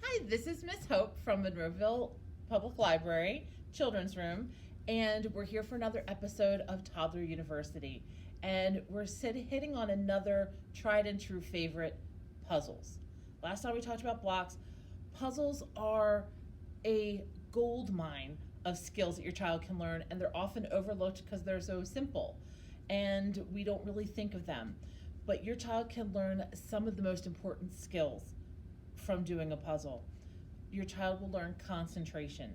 Hi, this is Miss Hope from Monroeville Public Library, Children's Room, and we're here for another episode of Toddler University. And we're hitting on another tried and true favorite, puzzles. Last time we talked about blocks. Puzzles are a gold mine of skills that your child can learn, and they're often overlooked because they're so simple and we don't really think of them. But your child can learn some of the most important skills from doing a puzzle. Your child will learn concentration.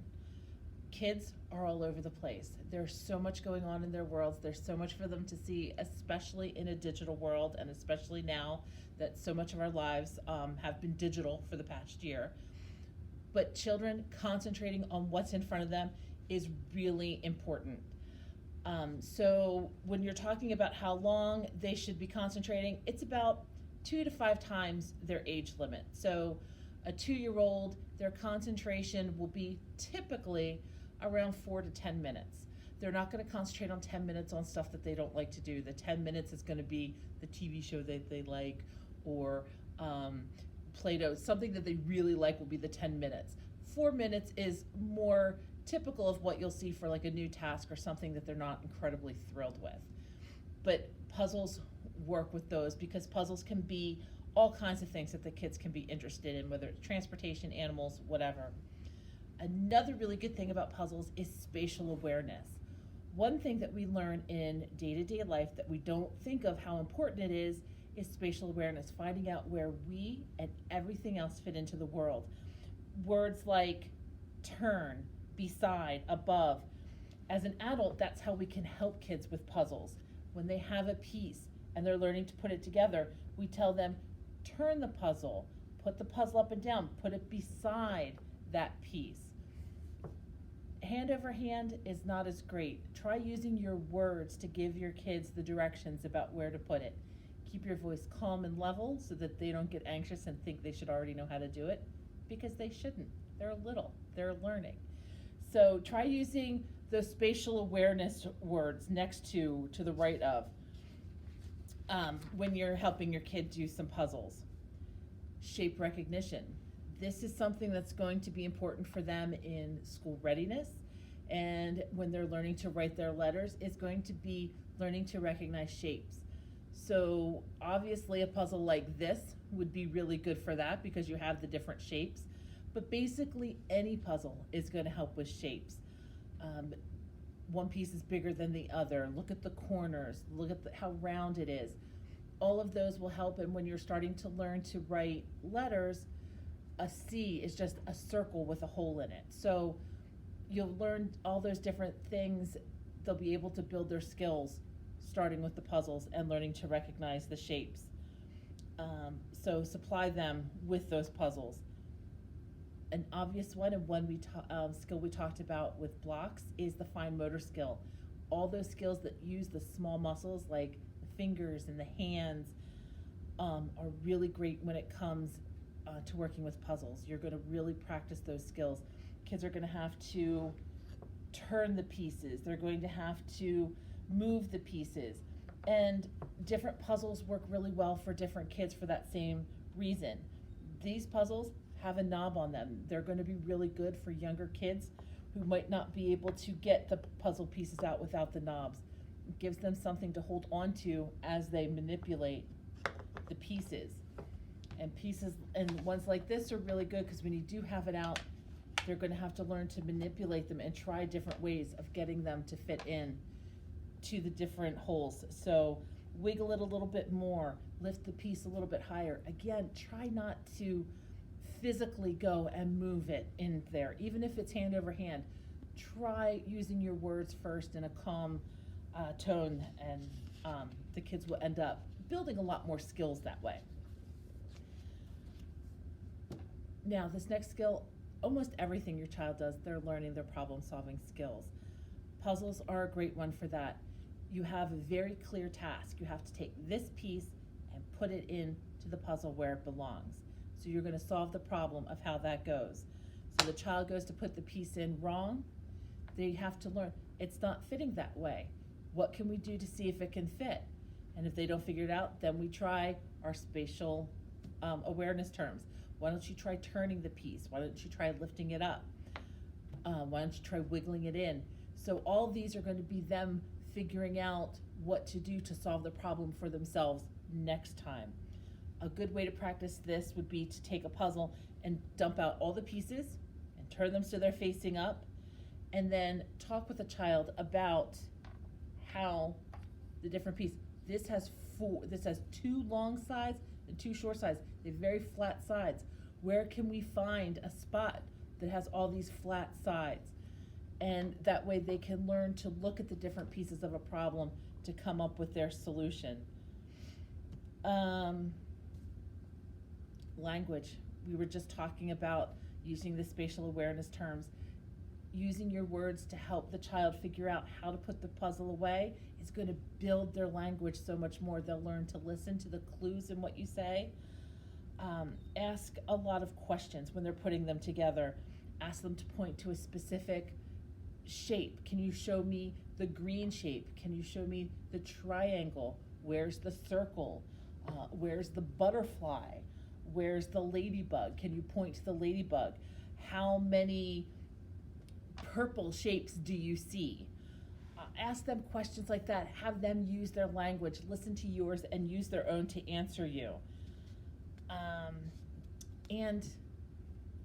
Kids are all over the place. There's so much going on in their worlds. There's so much for them to see, especially in a digital world, and especially now that so much of our lives have been digital for the past year. But children concentrating on what's in front of them is really important. So when you're talking about how long they should be concentrating, it's about 2 to 5 times their age limit. So a 2-year-old, their concentration will be typically around 4 to 10 minutes. They're not going to concentrate on 10 minutes on stuff that they don't like to do. The 10 minutes is going to be the TV show that they like, or Play-Doh. Something that they really like will be the 10 minutes. 4 minutes is more typical of what you'll see for like a new task or something that they're not incredibly thrilled with. But puzzles work with those because puzzles can be all kinds of things that the kids can be interested in, whether it's transportation, animals, whatever. Another really good thing about puzzles is spatial awareness. One thing that we learn in day-to-day life that we don't think of how important it is spatial awareness, finding out where we and everything else fit into the world. Words like turn, beside, above. As an adult, that's how we can help kids with puzzles. When they have a piece and they're learning to put it together, we tell them, turn the puzzle, put the puzzle up and down, put it beside that piece. Hand over hand is not as great. Try using your words to give your kids the directions about where to put it. Keep your voice calm and level so that they don't get anxious and think they should already know how to do it, because they shouldn't. They're little, they're learning. So try using those spatial awareness words next to the right of when you're helping your kid do some puzzles. Shape recognition. This is something that's going to be important for them in school readiness, and when they're learning to write their letters, it's going to be learning to recognize shapes. So obviously a puzzle like this would be really good for that because you have the different shapes. But basically any puzzle is going to help with shapes. One piece is bigger than the other. Look at the corners. Look at how round it is. All of those will help. And when you're starting to learn to write letters, a C is just a circle with a hole in it. So you'll learn all those different things. They'll be able to build their skills starting with the puzzles and learning to recognize the shapes. So supply them with those puzzles. An obvious one, and one skill we talked about with blocks, is the fine motor skill. All those skills that use the small muscles like the fingers and the hands are really great when it comes to working with puzzles. You're going to really practice those skills. Kids are going to have to turn the pieces. They're going to have to move the pieces. And different puzzles work really well for different kids for that same reason. These puzzles have a knob on them. They're going to be really good for younger kids who might not be able to get the puzzle pieces out without the knobs. It gives them something to hold on to as they manipulate the pieces. And ones like this are really good because when you do have it out, they're going to have to learn to manipulate them and try different ways of getting them to fit in to the different holes. So wiggle it a little bit more, lift the piece a little bit higher. Again, try not to physically go and move it in there, even if it's hand over hand. Try using your words first in a calm tone, and the kids will end up building a lot more skills that way. Now, this next skill, almost everything your child does, they're learning their problem-solving skills. Puzzles are a great one for that. You have a very clear task. You have to take this piece and put it into the puzzle where it belongs. So you're going to solve the problem of how that goes. So the child goes to put the piece in wrong. They have to learn, it's not fitting that way. What can we do to see if it can fit? And if they don't figure it out, then we try our spatial awareness terms. Why don't you try turning the piece? Why don't you try lifting it up? Why don't you try wiggling it in? So all these are going to be them figuring out what to do to solve the problem for themselves next time. A good way to practice this would be to take a puzzle and dump out all the pieces and turn them so they're facing up, and then talk with a child about how the different pieces. This has two long sides and two short sides. They have very flat sides. Where can we find a spot that has all these flat sides? And that way they can learn to look at the different pieces of a problem to come up with their solution. Language. We were just talking about using the spatial awareness terms. Using your words to help the child figure out how to put the puzzle away is going to build their language so much more. They'll learn to listen to the clues in what you say. Ask a lot of questions when they're putting them together. Ask them to point to a specific shape. Can you show me the green shape? Can you show me the triangle? Where's the circle? Where's the butterfly? Where's the ladybug? Can you point to the ladybug? How many purple shapes do you see? Ask them questions like that. Have them use their language, listen to yours, and use their own to answer you. And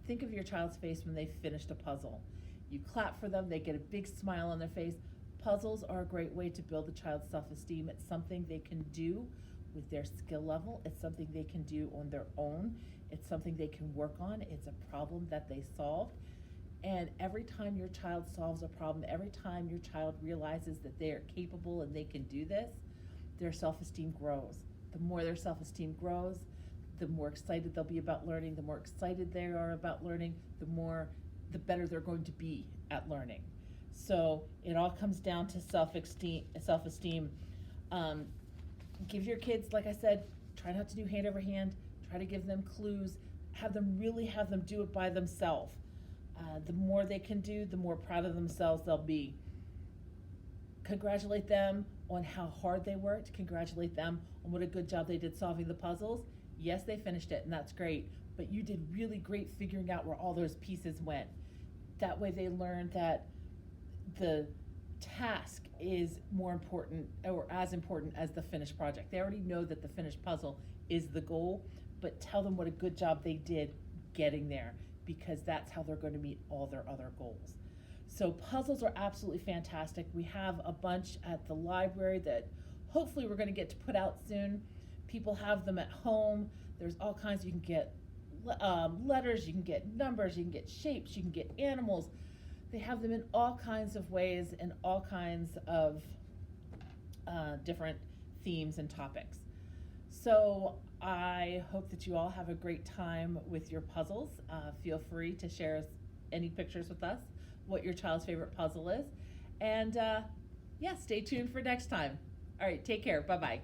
think of your child's face when they've finished a puzzle. You clap for them, they get a big smile on their face. Puzzles are a great way to build a child's self-esteem. It's something they can do with their skill level. It's something they can do on their own. It's something they can work on. It's a problem that they solved. And every time your child solves a problem, every time your child realizes that they are capable and they can do this, their self-esteem grows. The more their self-esteem grows, the more excited they'll be about learning. The more excited they are about learning, the better they're going to be at learning. So it all comes down to self-esteem. Give your kids, like I said, try not to do hand over hand. Try to give them clues. Have them do it by themselves. The more they can do, the more proud of themselves they'll be. Congratulate them on how hard they worked. Congratulate them on what a good job they did solving the puzzles. Yes, they finished it, and that's great, but you did really great figuring out where all those pieces went. That way they learn that the task is more important or as important as the finished project. They already know that the finished puzzle is the goal, but tell them what a good job they did getting there, because that's how they're going to meet all their other goals. So puzzles are absolutely fantastic. We have a bunch at the library that hopefully we're going to get to put out soon. People have them at home. There's all kinds. You can get letters, you can get numbers, you can get shapes, you can get animals. They have them in all kinds of ways and all kinds of different themes and topics. So I hope that you all have a great time with your puzzles. Feel free to share any pictures with us, what your child's favorite puzzle is. And yeah, stay tuned for next time. All right, take care. Bye-bye.